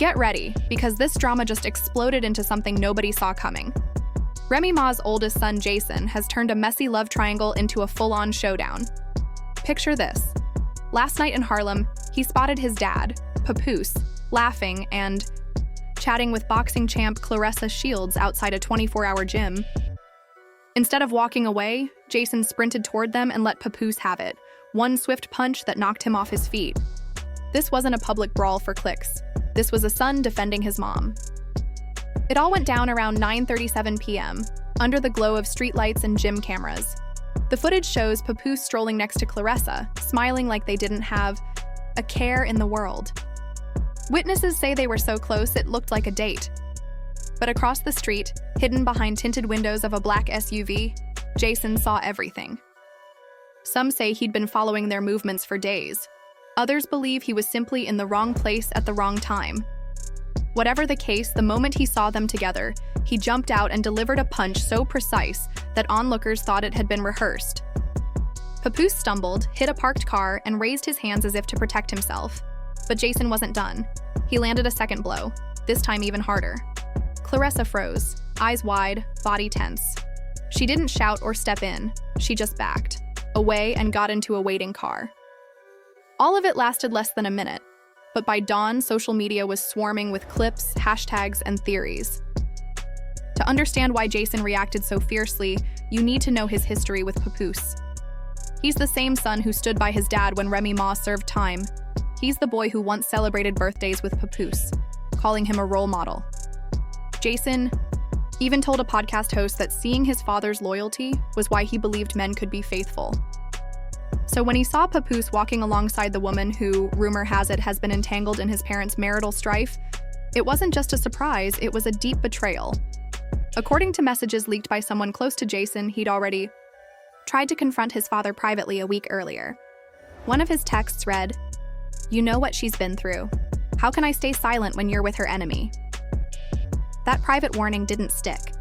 Get ready, because this drama just exploded into something nobody saw coming. Remy Ma's oldest son, Jason, has turned a messy love triangle into a full-on showdown. Picture this. Last night in Harlem, he spotted his dad, Papoose, laughing and chatting with boxing champ Claressa Shields outside a 24-hour gym. Instead of walking away, Jason sprinted toward them and let Papoose have it, one swift punch that knocked him off his feet. This wasn't a public brawl for clicks. This was a son defending his mom. It all went down around 9:37 p.m., under the glow of streetlights and gym cameras. The footage shows Papoose strolling next to Claressa, smiling like they didn't have a care in the world. Witnesses say they were so close it looked like a date. But across the street, hidden behind tinted windows of a black SUV, Jason saw everything. Some say he'd been following their movements for days. Others believe he was simply in the wrong place at the wrong time. Whatever the case, the moment he saw them together, he jumped out and delivered a punch so precise that onlookers thought it had been rehearsed. Papoose stumbled, hit a parked car, and raised his hands as if to protect himself. But Jason wasn't done. He landed a second blow, this time even harder. Claressa froze, eyes wide, body tense. She didn't shout or step in, she just backed, away and got into a waiting car. All of it lasted less than a minute, but by dawn, social media was swarming with clips, hashtags, and theories. To understand why Jason reacted so fiercely, you need to know his history with Papoose. He's the same son who stood by his dad when Remy Ma served time. He's the boy who once celebrated birthdays with Papoose, calling him a role model. Jason even told a podcast host that seeing his father's loyalty was why he believed men could be faithful. So when he saw Papoose walking alongside the woman who, rumor has it, has been entangled in his parents' marital strife, it wasn't just a surprise, it was a deep betrayal. According to messages leaked by someone close to Jason, he'd already tried to confront his father privately a week earlier. One of his texts read, "You know what she's been through. How can I stay silent when you're with her enemy?" That private warning didn't stick.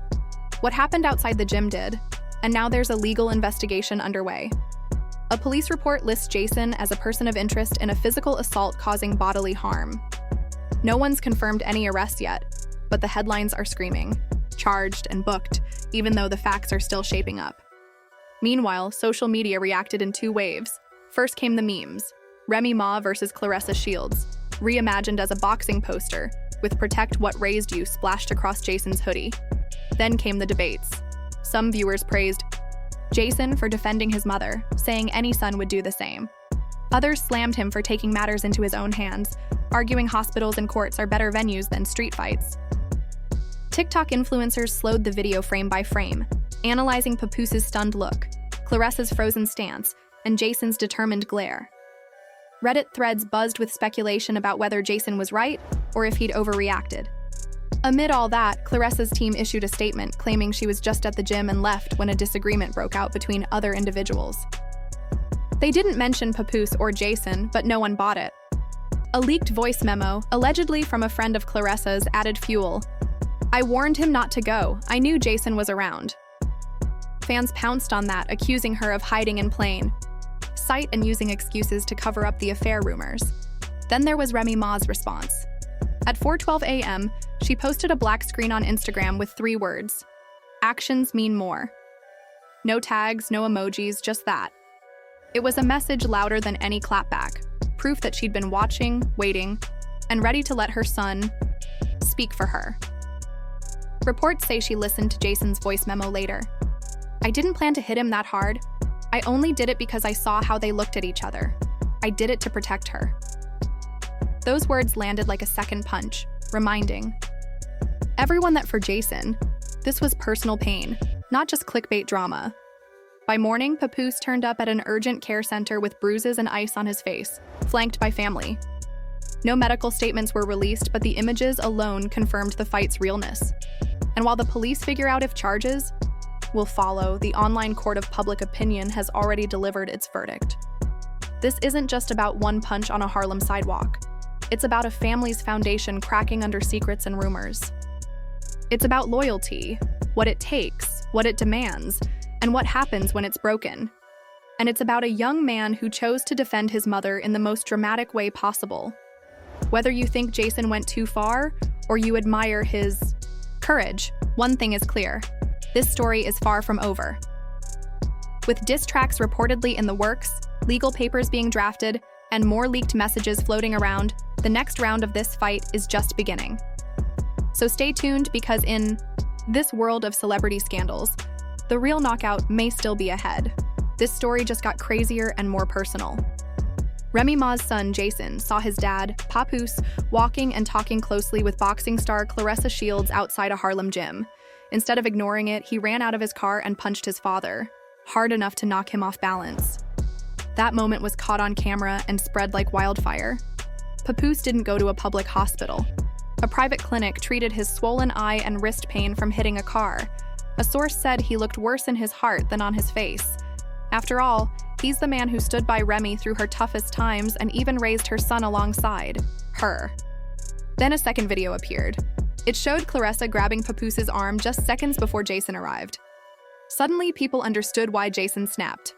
What happened outside the gym did, and now there's a legal investigation underway. A police report lists Jason as a person of interest in a physical assault causing bodily harm. No one's confirmed any arrests yet, but the headlines are screaming, charged and booked, even though the facts are still shaping up. Meanwhile, social media reacted in two waves. First came the memes, Remy Ma versus Claressa Shields, reimagined as a boxing poster, with "Protect What Raised You" splashed across Jason's hoodie. Then came the debates. Some viewers praised Jason for defending his mother, saying any son would do the same. Others slammed him for taking matters into his own hands, arguing hospitals and courts are better venues than street fights. TikTok influencers slowed the video frame by frame, analyzing Papoose's stunned look, Claressa's frozen stance, and Jason's determined glare. Reddit threads buzzed with speculation about whether Jason was right or if he'd overreacted. Amid all that, Claressa's team issued a statement claiming she was just at the gym and left when a disagreement broke out between other individuals. They didn't mention Papoose or Jason, but no one bought it. A leaked voice memo, allegedly from a friend of Claressa's, added fuel. "I warned him not to go. I knew Jason was around." Fans pounced on that, accusing her of hiding in plain sight and using excuses to cover up the affair rumors. Then there was Remy Ma's response. At 4:12 a.m., she posted a black screen on Instagram with 3 words: "Actions mean more." No tags, no emojis, just that. It was a message louder than any clapback, proof that she'd been watching, waiting, and ready to let her son speak for her. Reports say she listened to Jason's voice memo later. "I didn't plan to hit him that hard. I only did it because I saw how they looked at each other. I did it to protect her." Those words landed like a second punch, reminding everyone that for Jason, this was personal pain, not just clickbait drama. By morning, Papoose turned up at an urgent care center with bruises and ice on his face, flanked by family. No medical statements were released, but the images alone confirmed the fight's realness. And while the police figure out if charges will follow, the online court of public opinion has already delivered its verdict. This isn't just about one punch on a Harlem sidewalk. It's about a family's foundation cracking under secrets and rumors. It's about loyalty, what it takes, what it demands, and what happens when it's broken. And it's about a young man who chose to defend his mother in the most dramatic way possible. Whether you think Jason went too far or you admire his courage, one thing is clear: this story is far from over. With diss tracks reportedly in the works, legal papers being drafted, and more leaked messages floating around, the next round of this fight is just beginning. So stay tuned, because in this world of celebrity scandals, the real knockout may still be ahead. This story just got crazier and more personal. Remy Ma's son, Jason, saw his dad, Papoose, walking and talking closely with boxing star Claressa Shields outside a Harlem gym. Instead of ignoring it, he ran out of his car and punched his father, hard enough to knock him off balance. That moment was caught on camera and spread like wildfire. Papoose didn't go to a public hospital. A private clinic treated his swollen eye and wrist pain from hitting a car. A source said he looked worse in his heart than on his face. After all, he's the man who stood by Remy through her toughest times and even raised her son alongside her. Then a second video appeared. It showed Claressa grabbing Papoose's arm just seconds before Jason arrived. Suddenly, people understood why Jason snapped.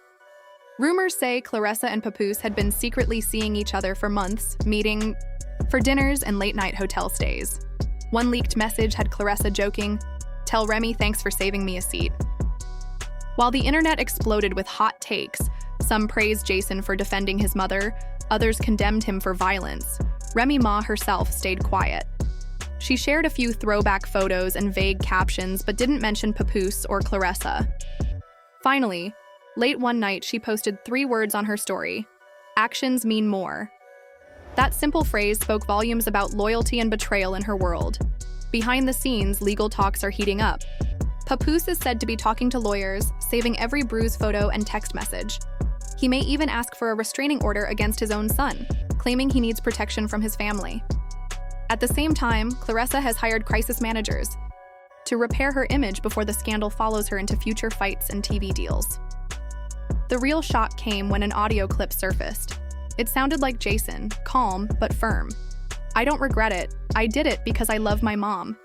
Rumors say Claressa and Papoose had been secretly seeing each other for months, meeting for dinners and late-night hotel stays. One leaked message had Claressa joking, "Tell Remy thanks for saving me a seat." While the internet exploded with hot takes, some praised Jason for defending his mother, others condemned him for violence. Remy Ma herself stayed quiet. She shared a few throwback photos and vague captions, but didn't mention Papoose or Claressa. Finally, late one night, she posted 3 words on her story: "Actions mean more." That simple phrase spoke volumes about loyalty and betrayal in her world. Behind the scenes, legal talks are heating up. Papoose is said to be talking to lawyers, saving every bruise photo and text message. He may even ask for a restraining order against his own son, claiming he needs protection from his family. At the same time, Claressa has hired crisis managers to repair her image before the scandal follows her into future fights and TV deals. The real shock came when an audio clip surfaced. It sounded like Jason, calm but firm. "I don't regret it. I did it because I love my mom.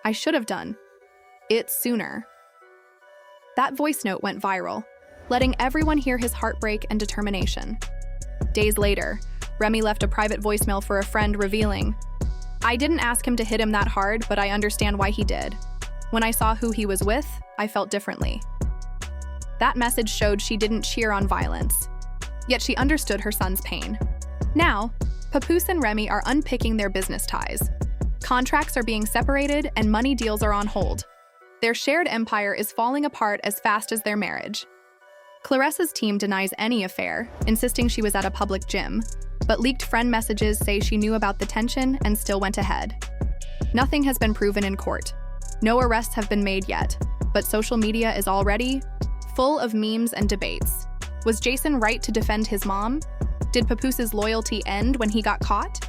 I should have done it sooner." That voice note went viral, letting everyone hear his heartbreak and determination. Days later, Remy left a private voicemail for a friend revealing, "I didn't ask him to hit him that hard, but I understand why he did. When I saw who he was with, I felt differently." That message showed she didn't cheer on violence, yet she understood her son's pain. Now, Papoose and Remy are unpicking their business ties. Contracts are being separated and money deals are on hold. Their shared empire is falling apart as fast as their marriage. Claressa's team denies any affair, insisting she was at a public gym, but leaked friend messages say she knew about the tension and still went ahead. Nothing has been proven in court. No arrests have been made yet, but social media is already full of memes and debates. Was Jason right to defend his mom? Did Papoose's loyalty end when he got caught?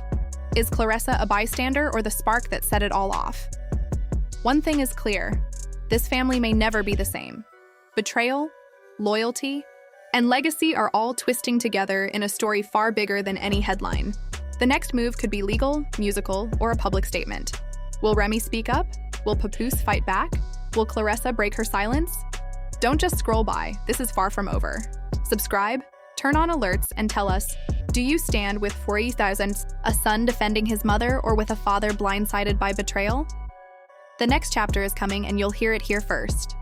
Is Claressa a bystander or the spark that set it all off? One thing is clear: this family may never be the same. Betrayal, loyalty, and legacy are all twisting together in a story far bigger than any headline. The next move could be legal, musical, or a public statement. Will Remy speak up? Will Papoose fight back? Will Claressa break her silence? Don't just scroll by. This is far from over. Subscribe, turn on alerts, and tell us, do you stand with 40,000, a son defending his mother, or with a father blindsided by betrayal? The next chapter is coming and you'll hear it here first.